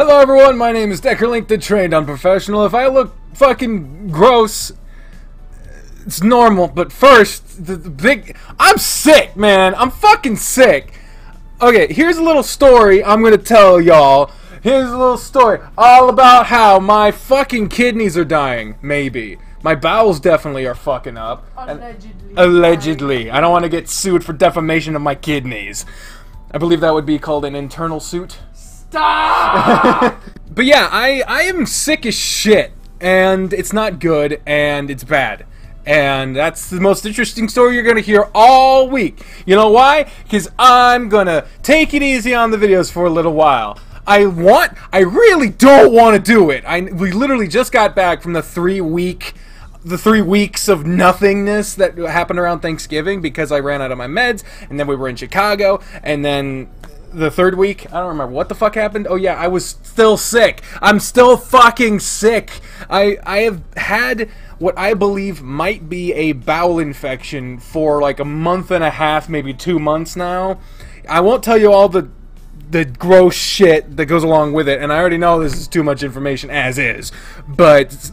Hello everyone, my name is Deckerlink, the trained unprofessional. If I look fucking gross, it's normal, but first, I'm sick, man. I'm fucking sick. Okay, here's a little story I'm gonna tell y'all. Here's a little story all about how my fucking kidneys are dying, maybe. My bowels definitely are fucking up. Allegedly. Allegedly. I don't want to get sued for defamation of my kidneys. I believe that would be called an internal suit. Stop! But yeah, I am sick as shit, and it's not good, and it's bad. And that's the most interesting story you're gonna hear all week. You know why? Because I'm gonna take it easy on the videos for a little while. I really don't want to do it. We literally just got back from the 3 weeks of nothingness that happened around Thanksgiving because I ran out of my meds, and then we were in Chicago, and then the third week, I don't remember what the fuck happened. Oh yeah, I was still sick. I'm still fucking sick. I have had what I believe might be a bowel infection for like a month and a half, maybe 2 months now. I won't tell you all the gross shit that goes along with it, and I already know this is too much information as is, but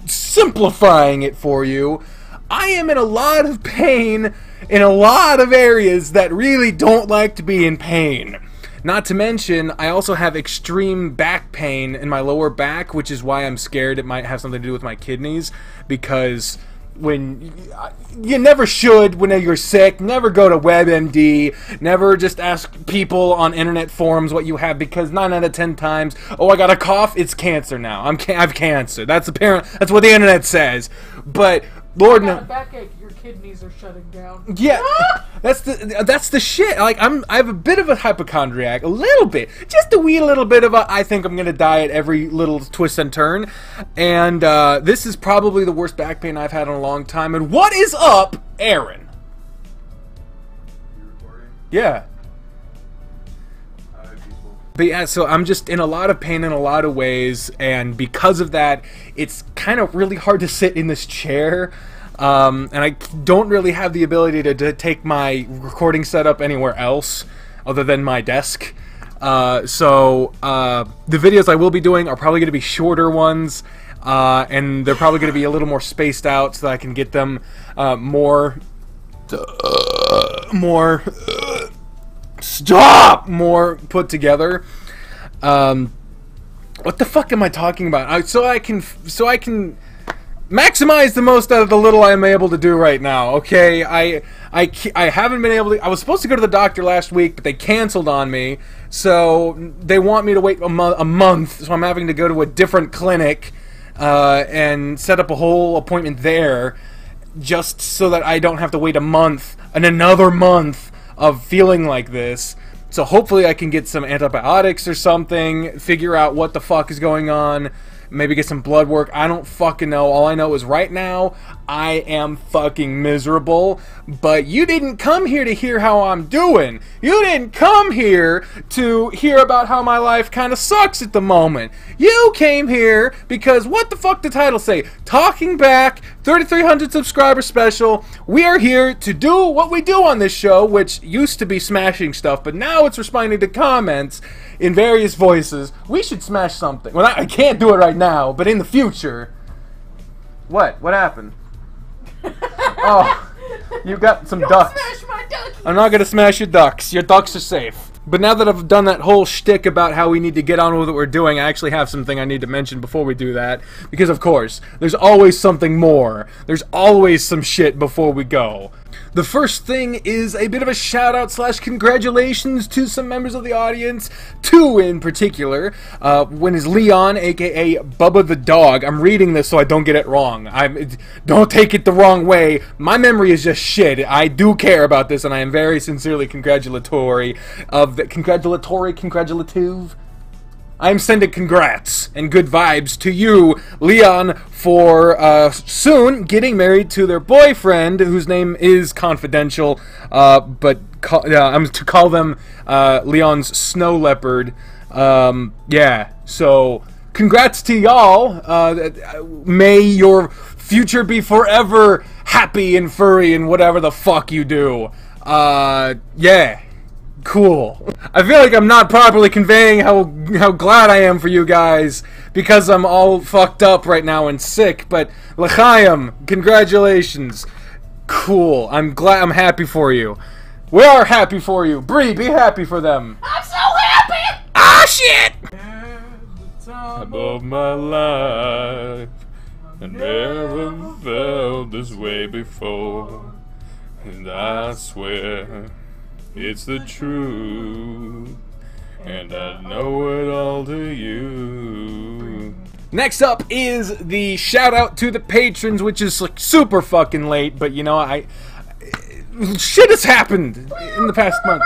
simplifying it for you, I am in a lot of pain in a lot of areas that really don't like to be in pain. Not to mention, I also have extreme back pain in my lower back, which is why I'm scared it might have something to do with my kidneys, because when you never should when you're sick, never go to WebMD, never just ask people on internet forums what you have, because 9 out of 10 times, oh, I got a cough, it's cancer now. I have cancer. That's apparent. That's what the internet says. But Lord knows, backache, your kidneys are shutting down. yeah, that's the shit. Like I have a bit of a hypochondriac, a little bit, just a wee little bit of a I think I'm gonna die at every little twist and turn, and this is probably the worst back pain I've had in a long time. And what is up, Aaron? You recording? Yeah. Hi, people. But yeah, so I'm just in a lot of pain in a lot of ways, and because of that, it's kind of really hard to sit in this chair. And I don't really have the ability to take my recording setup anywhere else other than my desk. So the videos I will be doing are probably going to be shorter ones, and they're probably going to be a little more spaced out so that I can get them more put together. What the fuck am I talking about? So I can maximize the most out of the little I'm able to do right now. Okay, I haven't been able to. I was supposed to go to the doctor last week, but they canceled on me. So they want me to wait a month. So I'm having to go to a different clinic and set up a whole appointment there, just so that I don't have to wait a month and another month of feeling like this. So hopefully I can get some antibiotics or something, figure out what the fuck is going on, maybe get some blood work. I don't fucking know. All I know is right now, I am fucking miserable. But you didn't come here to hear how I'm doing. You didn't come here to hear about how my life kind of sucks at the moment. You came here because, what the fuck did the title say? Talking Back, 3,300 subscriber special. We are here to do what we do on this show, which used to be smashing stuff, but now it's responding to comments in various voices. We should smash something. Well, I can't do it right now, but in the future. What? What happened? Oh, you got some ducks. Smash my ducks. I'm not gonna smash your ducks. Your ducks are safe. But now that I've done that whole shtick about how we need to get on with what we're doing, I actually have something I need to mention before we do that. Because, of course, there's always something more. There's always some shit before we go. The first thing is a bit of a shout-out / congratulations to some members of the audience. 2 in particular. One is Leon, a.k.a. Bubba the Dog. I'm reading this so I don't get it wrong. Don't take it the wrong way. My memory is just shit. I do care about this, and I am very sincerely congratulative. I am sending congrats and good vibes to you, Leon, for soon getting married to their boyfriend, whose name is confidential, but I'm to call them Leon's Snow Leopard. Yeah, so congrats to y'all. May your future be forever happy and furry and whatever the fuck you do. Yeah. Cool. I feel like I'm not properly conveying how glad I am for you guys because I'm all fucked up right now and sick, but l'chaim, congratulations. Cool. I'm happy for you. We are happy for you. Bri, be happy for them. I'm so happy! Ah, shit! Time Of my life, I never felt this way before, and I swear it's the truth, and I know it all to you. Next up is the shout out to the patrons, which is like super fucking late, but you know, shit has happened in the past month.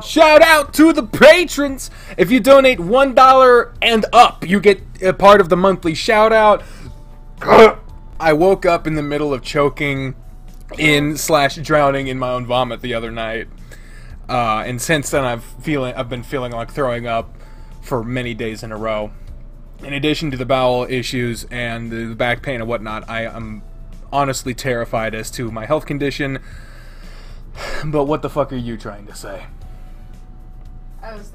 Shout out to the patrons! If you donate $1 and up, you get a part of the monthly shout out. I woke up in the middle of choking / drowning in my own vomit the other night. And since then I've been feeling like throwing up for many days in a row. In addition to the bowel issues and the back pain and whatnot, I am honestly terrified as to my health condition. But what the fuck are you trying to say? I was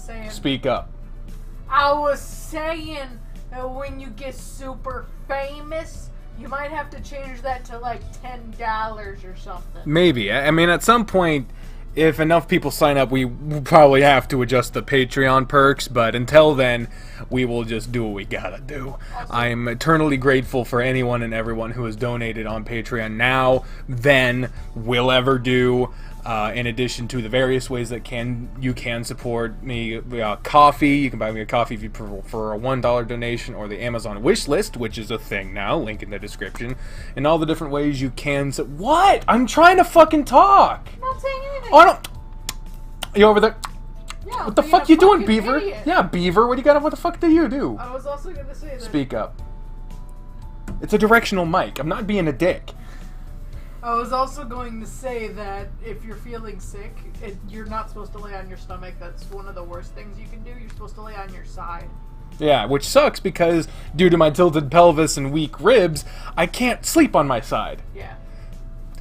saying. Speak up. I was saying that when you get super famous, you might have to change that to like $10 or something. Maybe. I mean, at some point, if enough people sign up, we will probably have to adjust the Patreon perks, but until then, we will just do what we gotta do. I'm eternally grateful for anyone and everyone who has donated on Patreon now, then, will ever do. In addition to the various ways that you can support me. Coffee, you can buy me a coffee if you prefer a $1 donation, or the Amazon wish list, which is a thing now, link in the description, and all the different ways you can. What? I'm trying to fucking talk. I'm not saying anything. Oh, I don't. You over there? Yeah, What the being fuck a you doing, fucking Beaver? idiot. Yeah, Beaver. What do you got? What the fuck do you do? I was also gonna say that. Speak up. It's a directional mic. I'm not being a dick. I was also going to say that if you're feeling sick, you're not supposed to lay on your stomach. That's one of the worst things you can do. You're supposed to lay on your side. Yeah, which sucks because due to my tilted pelvis and weak ribs, I can't sleep on my side. Yeah.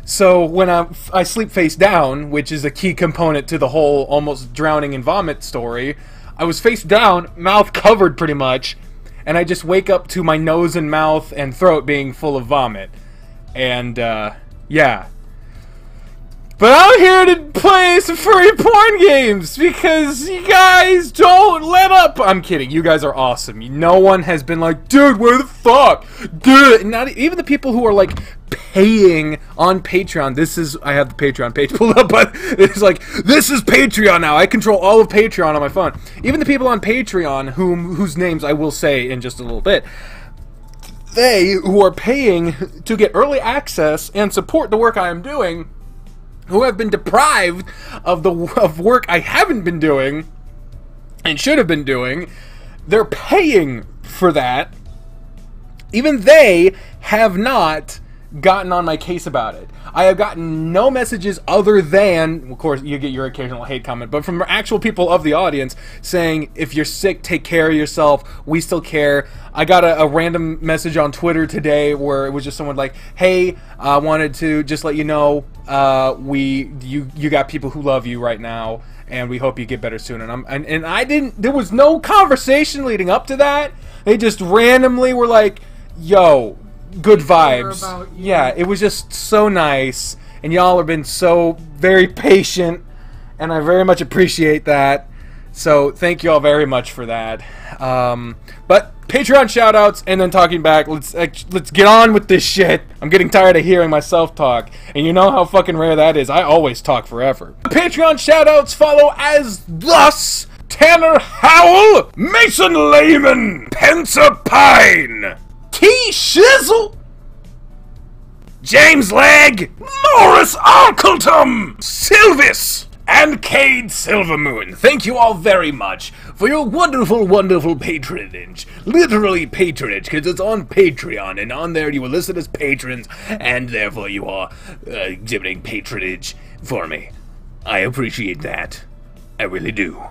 So when I sleep face down, which is a key component to the whole almost drowning in vomit story, I was face down, mouth covered pretty much, and I just wake up to my nose and mouth and throat being full of vomit. And, yeah. But I'm here to play some furry porn games because you guys don't let up. I'm kidding. You guys are awesome. No one has been like, dude, where the fuck? Dude, not even the people who are like paying on Patreon. I have the Patreon page pulled up, but it's like, this is Patreon now. I control all of Patreon on my phone. Even the people on Patreon whose names I will say in just a little bit. They who are paying to get early access and support the work I am doing, who have been deprived of work I haven't been doing and should have been doing, they're paying for that. Even they have not gotten on my case about it. I have gotten no messages other than, of course, you get your occasional hate comment, but from actual people of the audience saying, if you're sick, take care of yourself. We still care. I got a random message on Twitter today where it was just someone like, hey, I wanted to just let you know, you got people who love you right now, and we hope you get better soon. And I didn't, there was no conversation leading up to that. They just randomly were like, yo, good vibes. Yeah, it was just so nice, and y'all have been so very patient, and I very much appreciate that. So thank you all very much for that. But Patreon shoutouts and then talking back. Let's get on with this shit. I'm getting tired of hearing myself talk, and you know how fucking rare that is. I always talk forever. Patreon shoutouts follow as thus: Tanner Howell, Mason Lehman, Pencer Pine, T. Shizzle, James Legg, Morris Arkeltum, Sylvis, and Cade Silvermoon. Thank you all very much for your wonderful, wonderful patronage. Literally patronage, because it's on Patreon, and on there you will listen as patrons, and therefore you are exhibiting patronage for me. I appreciate that. I really do.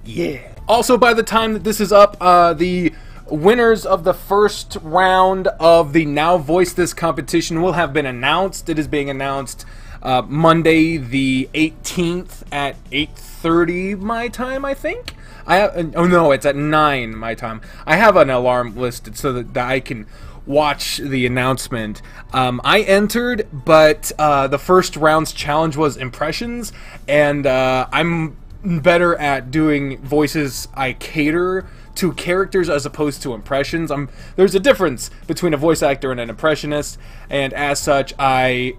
Yeah. Also, by the time that this is up, the winners of the first round of the Now Voice This competition will have been announced. It is being announced Monday the 18th at 8:30 my time, I think. Oh no, it's at 9 my time. I have an alarm listed so that I can watch the announcement. I entered, but the first round's challenge was impressions, and I'm better at doing voices I cater to characters as opposed to impressions. There's a difference between a voice actor and an impressionist, and as such, I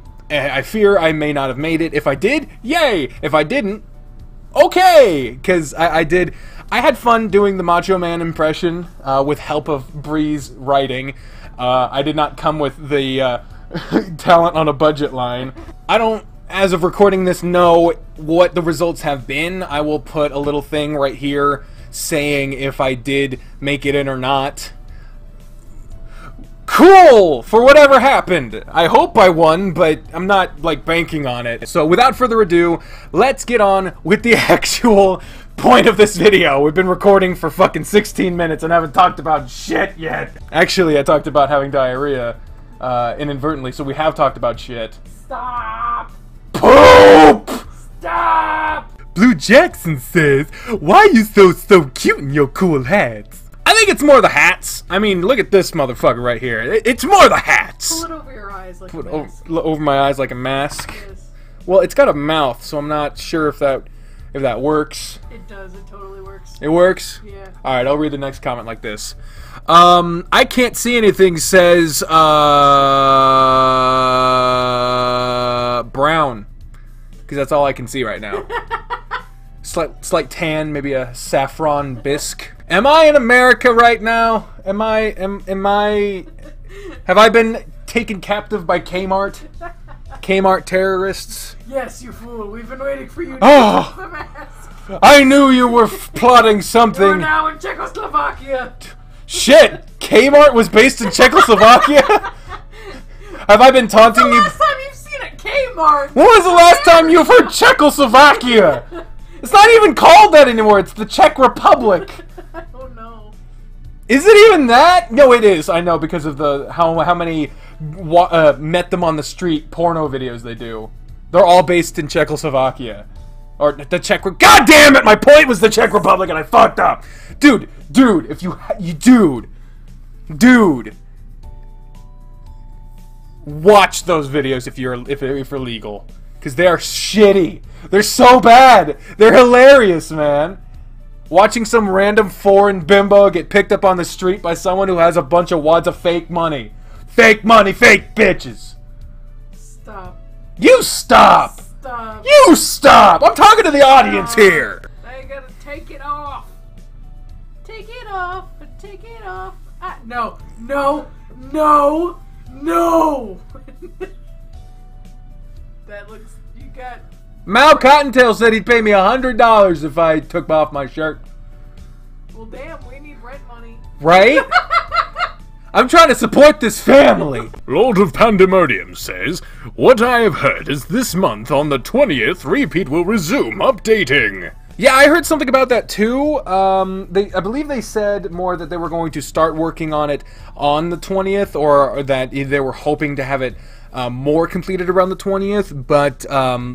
fear I may not have made it. If I did, yay! If I didn't, okay! Because I had fun doing the Macho Man impression with help of Bri's writing. I did not come with the talent on a budget line. I don't, as of recording this, know what the results have been. I will put a little thing right here saying if I did make it in or not. Cool! For whatever happened. I hope I won, but I'm not, like, banking on it. So without further ado, let's get on with the actual point of this video. We've been recording for fucking 16 minutes and haven't talked about shit yet. Actually, I talked about having diarrhea inadvertently, so we have talked about shit. Stop! Poop! Stop! Blue Jackson says, "Why you so cute in your cool hats?" I think it's more the hats. I mean, look at this motherfucker right here. It's more the hats. Pull it over your eyes like a Put it mask. over my eyes like a mask. Yes. Well, it's got a mouth, so I'm not sure if that works. It does. It totally works. It works? Yeah. Alright, I'll read the next comment like this. I can't see anything, says brown. Because that's all I can see right now. Slight tan, maybe a saffron bisque. Am I in America right now? Am I have I been taken captive by Kmart? Kmart terrorists? Yes, you fool. We've been waiting for you to Oh! the mask. I knew you were plotting We're something. now in Czechoslovakia. Shit! Kmart was based in Czechoslovakia? Have I been taunting The you? last time you've seen a Kmart. When was the last time you've heard Czechoslovakia? It's not even called that anymore. It's the Czech Republic. I don't know. Is it even that? No, it is. I know because of the how many met them on the street porno videos they do. They're all based in Czechoslovakia. Or the Czech... God damn it! My point was the Czech Republic and I fucked up! Dude, if dude. Watch those videos if you're legal. Because they are shitty. They're so bad. They're hilarious, man. Watching some random foreign bimbo get picked up on the street by someone who has a bunch of wads of fake money. Fake money, fake bitches. Stop. You stop! Stop. You stop! I'm talking to the audience here! I gotta take it off. Take it off. Take it off. No. That looks... You got... Mal Cottontail said he'd pay me $100 if I took off my shirt. Well, damn, we need rent money. Right? I'm trying to support this family. Lord of Pandemonium says, "What I have heard is this month on the 20th, Repeat will resume updating." Yeah, I heard something about that too. I believe they said more that they were going to start working on it on the 20th, or that they were hoping to have it more completed around the 20th, but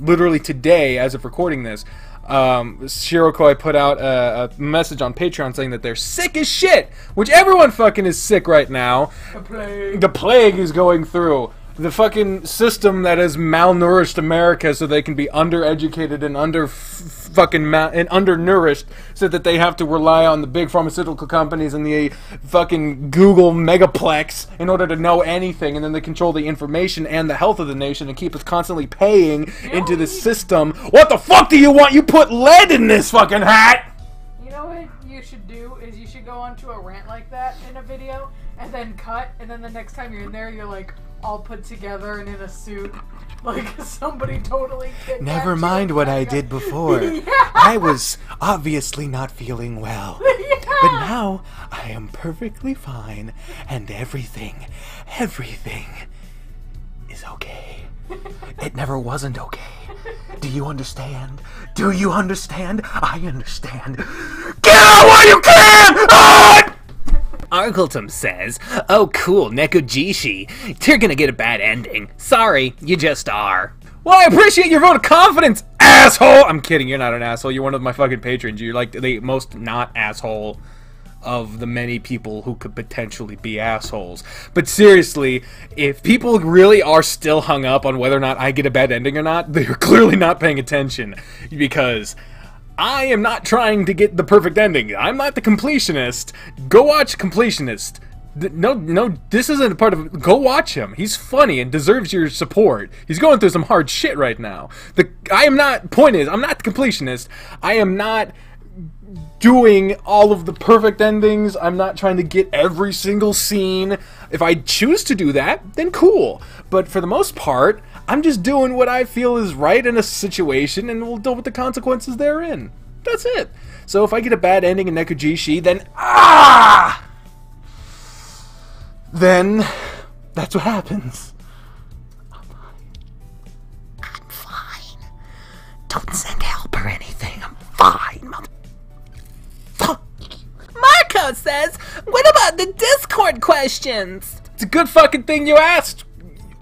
literally today, as of recording this, Shirokoi put out a message on Patreon saying that they're sick as shit, which everyone fucking is sick right now. The plague is going through. The fucking system that has malnourished America so they can be undereducated and undernourished so that they have to rely on the big pharmaceutical companies and the fucking Google megaplex in order to know anything, and then they control the information and the health of the nation and keep us constantly paying into the system. What the fuck do you want? You put lead in this fucking hat! You know what you should do is you should go onto a rant like that in a video and then cut, and then the next time you're in there you're like all put together and in a suit, like somebody totally kidnapped Never you. mind what I did before. Yeah. I was obviously not feeling well. Yeah. But now I am perfectly fine, and everything is okay. It never wasn't okay. Do you understand? Do you understand? I understand. Get out while you can! Ah! Argletum says, "Oh cool, Nekojishi, you're gonna get a bad ending. Sorry, you just are." Well, I appreciate your vote of confidence, asshole! I'm kidding, you're not an asshole. You're one of my fucking patrons. You're like the most not asshole of the many people who could potentially be assholes. But seriously, if people really are still hung up on whether or not I get a bad ending or not, they're clearly not paying attention. Because I am not trying to get the perfect ending. I'm not the completionist. Go watch Completionist. No, this isn't a part of it. Go watch him. He's funny and deserves your support. He's going through some hard shit right now. I'm not the completionist. I am not doing all of the perfect endings. I'm not trying to get every single scene. If I choose to do that, then cool. But for the most part, I'm just doing what I feel is right in a situation, and we'll deal with the consequences therein. That's it. So if I get a bad ending in Nekujishi, then that's what happens. I'm fine. Don't send help or anything. I'm fine, mother. Marco says, what about the Discord questions? It's a good fucking thing you asked,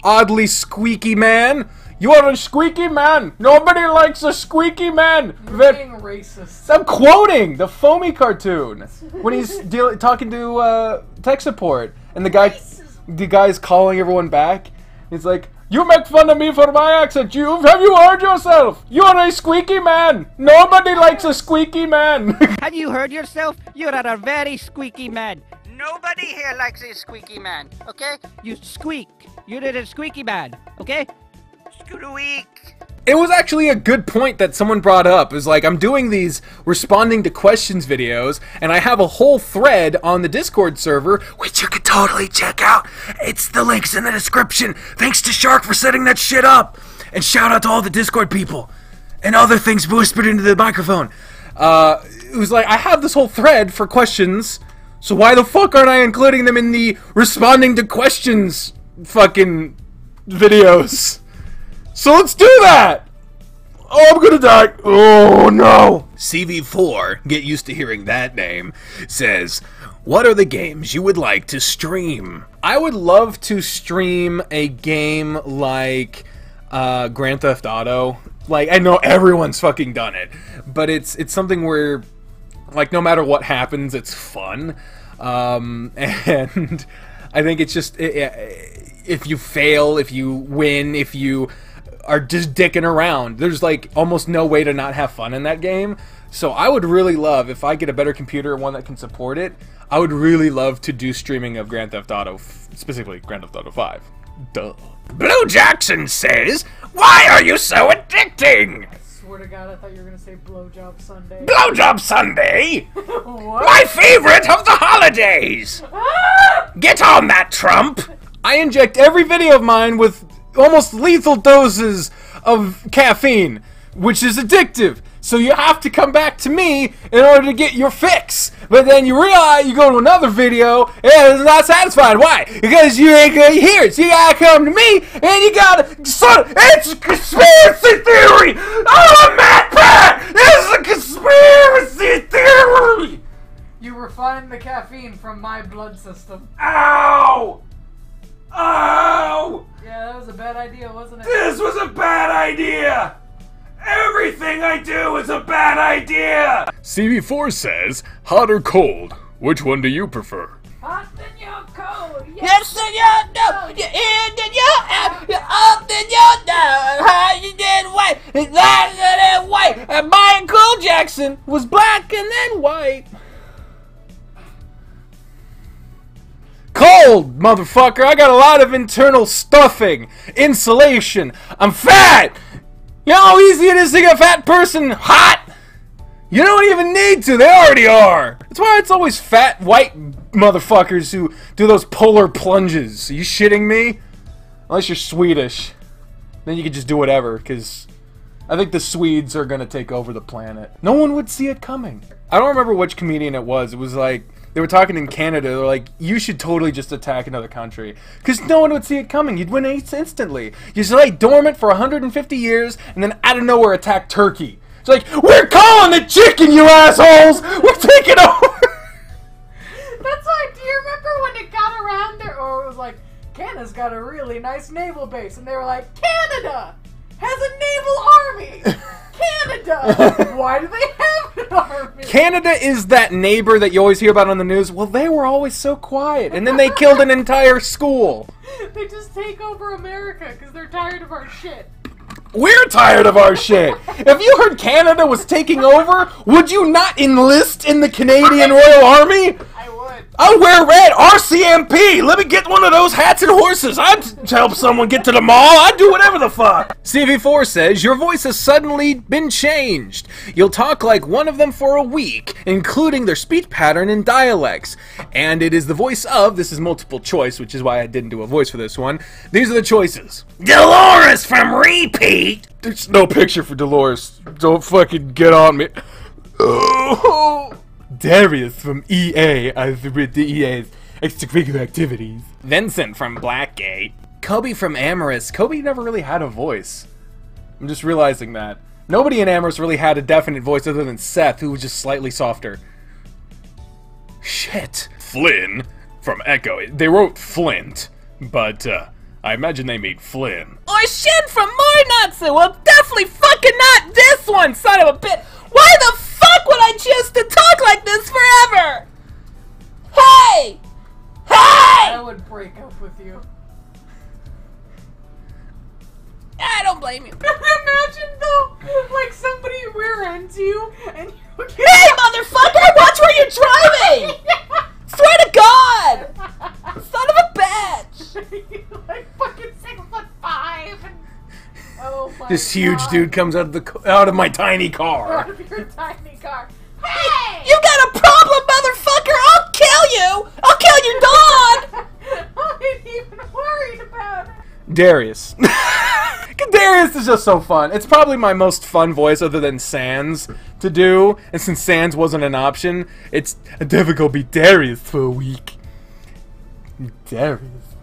oddly squeaky man. You are a squeaky man. Nobody likes a squeaky man. You're being racist. I'm quoting the Foamy cartoon when he's talking to tech support, and the guy's calling everyone back. He's like, "You make fun of me for my accent. Have you heard yourself? You are a squeaky man. Nobody likes a squeaky man." Have you heard yourself? You're a very squeaky man. Nobody here likes a squeaky man, okay? You squeak. You're a squeaky man, okay? Squeak. It was actually a good point that someone brought up. It was like, I'm doing these responding to questions videos, and I have a whole thread on the Discord server, Which you could totally check out. It's the links in the description. Thanks to Shark for setting that shit up. And shout out to all the Discord people. And other things whispered into the microphone. it was like, I have this whole thread for questions, so why the fuck aren't I including them in the responding to questions fucking videos? So let's do that! Oh, I'm gonna die. Oh, no. CV4, get used to hearing that name, says, what are the games you would like to stream? I would love to stream a game like Grand Theft Auto. Like, I know everyone's fucking done it, but it's something where, like, no matter what happens, it's fun. And I think it's just, if you fail, if you win, if you are just dicking around, there's like almost no way to not have fun in that game. So I would really love, if I get a better computer, one that can support it, I would really love to do streaming of Grand Theft Auto, specifically Grand Theft Auto 5. Duh. Blue Jackson says, why are you so addicting? I swear to God, I thought you were gonna say Blowjob Sunday. Blowjob Sunday? What? My favorite of the holidays! Get on that, Trump! I inject every video of mine with almost lethal doses of caffeine, which is addictive. So you have to come back to me in order to get your fix. But then you realize you go to another video and it's not satisfied. Why? Because you ain't gonna hear it. So you gotta come to me and you gotta. It's a conspiracy theory! I'm a mad pat! It's a conspiracy theory! You refined the caffeine from my blood system. Ow! Ow! Yeah, that was a bad idea, wasn't it? This was a bad idea! Everything I do is a bad idea! CV4 says, hot or cold? Which one do you prefer? Hot then you're cold. Yes, then you're down. You're in, then you're out. You're up, then you're down. High, you did white. It's black and then white. And Michael Jackson was black and then white. Cold, motherfucker. I got a lot of internal stuffing, insulation. I'm fat. You know how easy it is to get a fat person hot? You don't even need to. They already are. That's why it's always fat white motherfuckers who do those polar plunges. Are you shitting me? Unless you're Swedish. Then you can just do whatever, because I think the Swedes are going to take over the planet. No one would see it coming. I don't remember which comedian it was. It was like, they were talking in Canada. They're like, you should totally just attack another country. Because no one would see it coming. You'd win instantly. You just lay dormant for 150 years and then out of nowhere attack Turkey. It's like, we're calling the chicken, you assholes! We're taking over! That's like, do you remember when it got around there? Or it was like, Canada's got a really nice naval base. And they were like, Canada! has a naval army. Canada. Why do they have an army? Canada is that neighbor that you always hear about on the news. Well, they were always so quiet, and then they killed an entire school. They just take over America because they're tired of our shit. We're tired of our shit. If you heard Canada was taking over, would you not enlist in the Canadian Royal Army? I would. I'll wear red. RCMP. Let me get one of those hats and horses. I'd help someone get to the mall. I'd do whatever the fuck. CV4 says, your voice has suddenly been changed. You'll talk like one of them for a week, including their speech pattern and dialects. And it is the voice of, this is multiple choice, which is why I didn't do a voice for this one. These are the choices. Dolores from Repeat. There's no picture for Dolores. Don't fucking get on me. Oh. Darius from EA, as with the EA's extracurricular activities. Vincent from Blackgate. Kobe from Amorous. Kobe never really had a voice. I'm just realizing that. Nobody in Amorous really had a definite voice other than Seth, who was just slightly softer. Shit. Flynn from Echo. They wrote Flint, but I imagine they made Flynn. Or Shin from Mornatsu. Well, definitely fucking not this one, son of a bitch. Why the fuck would I choose to talk like this forever? Hey! Hey! I would break up with you. I don't blame you. Imagine though, like somebody rear ends you and you get Hey, motherfucker! Watch where you're driving! Swear to God! Son of a bitch! like fucking 6'5" and oh my This huge God. dude comes out of my tiny car. Out of your tiny car. Hey! You got a problem, motherfucker! I'll kill you! I'll kill your dog! I ain't even worried about it. Darius. Darius is just so fun. It's probably my most fun voice other than Sans to do. And since Sans wasn't an option, it's difficult to be Darius for a week. Darius.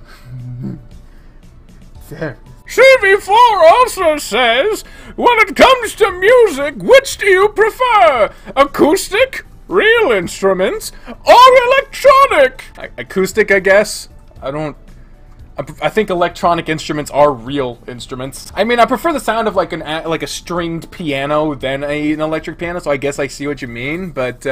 Darius. CV4 also says, when it comes to music, which do you prefer? Acoustic, real instruments, or electronic? Acoustic, I guess. I think electronic instruments are real instruments. I mean, I prefer the sound of like a stringed piano than an electric piano, so I guess I see what you mean, but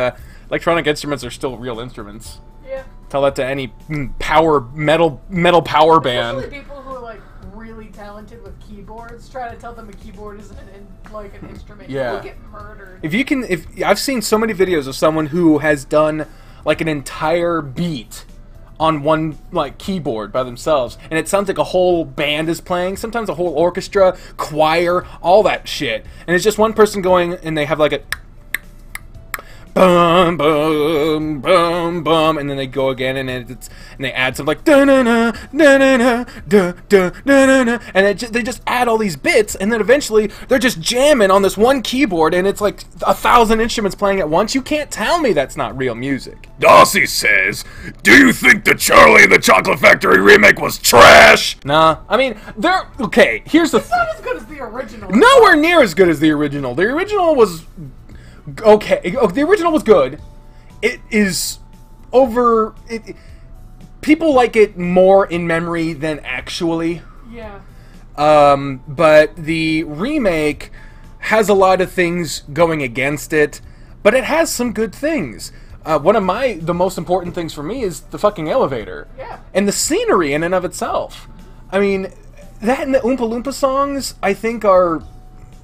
electronic instruments are still real instruments. Yeah. Tell that to any metal power band. Especially people who are like really talented with keyboards. Try to tell them a keyboard is like an instrument. Yeah. You'll get murdered. If I've seen so many videos of someone who has done like an entire beat on one like keyboard by themselves, and it sounds like a whole band is playing, sometimes a whole orchestra, choir, all that shit, and it's just one person going, and they have like a bum bum bum bum, and then they go again, and they add some like da na na na na na da da na na na, and they just add all these bits, and then eventually they're just jamming on this one keyboard, and it's like 1,000 instruments playing at once. You can't tell me that's not real music. Darcy says, "Do you think the Charlie and the Chocolate Factory remake was trash?" Nah, I mean they're okay. Here's the It's not as good as the original. nowhere near as good as the original. The original was okay. The original was good. It is over. People like it more in memory than actually. Yeah. But the remake has a lot of things going against it, but it has some good things. One of the most important things for me is the fucking elevator. Yeah. And the scenery in and of itself. I mean, that and the Oompa Loompa songs, I think, are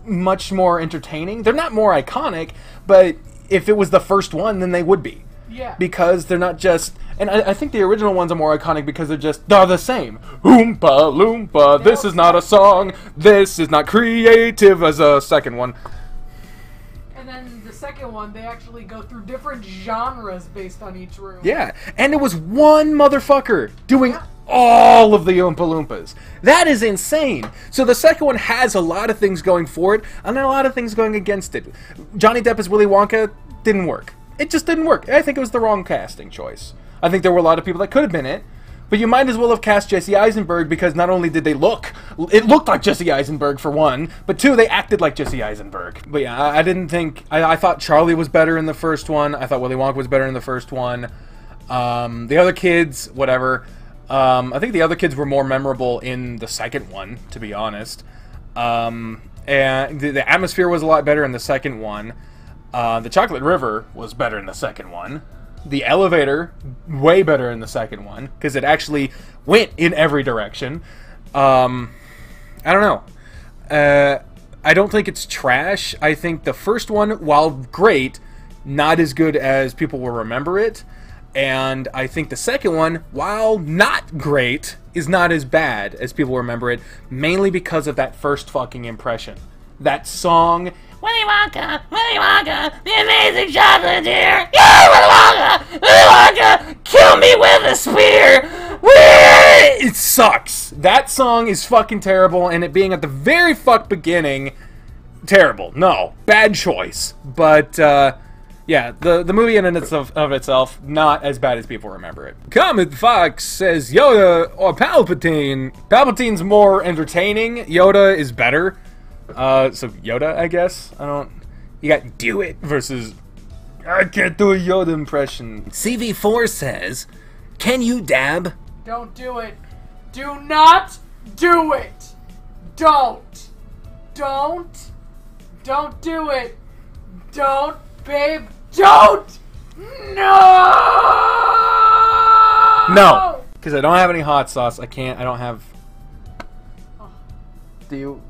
much more entertaining. They're not more iconic, but if it was the first one, then they would be. Yeah. Because they're not just... And I think the original ones are more iconic because they're the same. Oompa Loompa, this is not a song, this is not creative as a second one. And then the second one, they actually go through different genres based on each room. Yeah, and it was one motherfucker doing Yeah. all of the Oompa Loompas. That is insane. So the second one has a lot of things going for it, and a lot of things going against it. Johnny Depp as Willy Wonka didn't work. It just didn't work. I think it was the wrong casting choice. I think there were a lot of people that could have been it, but you might as well have cast Jesse Eisenberg because not only did it looked like Jesse Eisenberg for one, but two, they acted like Jesse Eisenberg. But yeah, I thought Charlie was better in the first one. I thought Willy Wonka was better in the first one. The other kids, whatever. I think the other kids were more memorable in the second one, to be honest. And the atmosphere was a lot better in the second one. The Chocolate River was better in the second one. The elevator, way better in the second one, because it actually went in every direction. I don't know. I don't think it's trash. I think the first one, while great, not as good as people will remember it. And I think the second one, while not great, is not as bad as people remember it, mainly because of that first fucking impression. That song, Willy Wonka, the amazing chocolatier, yeah, Willy Wonka, kill me with a spear. It sucks. That song is fucking terrible, and it being at the very beginning, terrible. No, bad choice. But, yeah, the movie in and of itself, not as bad as people remember it. Comet Fox says Yoda or Palpatine. Palpatine's more entertaining. Yoda is better. So Yoda, I guess. You got do it versus I can't do a Yoda impression. CV4 says, can you dab? Don't do it. Do not do it. Don't. Don't do it. Don't, babe. Don't. No, because I don't have any hot sauce. I don't have. Do you?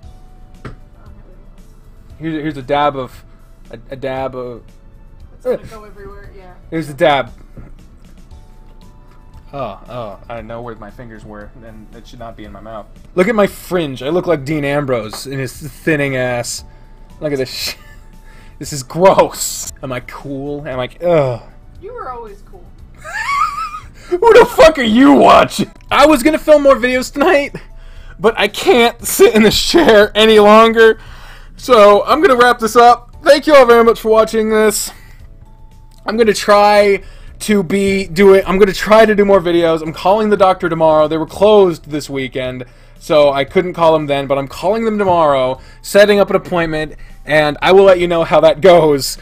Here's a dab of. A dab of. It's gonna go everywhere, yeah. Here's a dab. Oh, I know where my fingers were, and it should not be in my mouth. Look at my fringe. I look like Dean Ambrose in his thinning ass. Look at this shit. This is gross. Am I cool? Am I... Ugh. You were always cool. Who the fuck are you watching? I was gonna film more videos tonight, but I can't sit in this chair any longer. So, I'm gonna wrap this up. Thank you all very much for watching this. I'm gonna try to do more videos. I'm calling the doctor tomorrow. They were closed this weekend, so I couldn't call them then, but I'm calling them tomorrow, setting up an appointment, and I will let you know how that goes.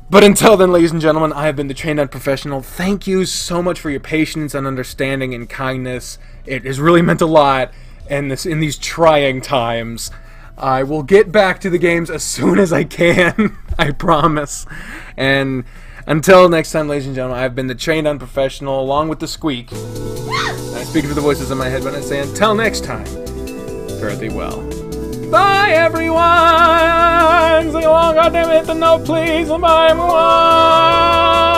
But until then, ladies and gentlemen, I have been the Trained Unprofessional. Thank you so much for your patience and understanding and kindness. It has really meant a lot in these trying times. I will get back to the games as soon as I can. I promise. And until next time, ladies and gentlemen, I've been the Trained Unprofessional along with the Squeak. I'm speaking for the voices in my head when I say until next time, fare thee well. Bye, everyone! Sing along, goddammit, the note, please. Bye, everyone!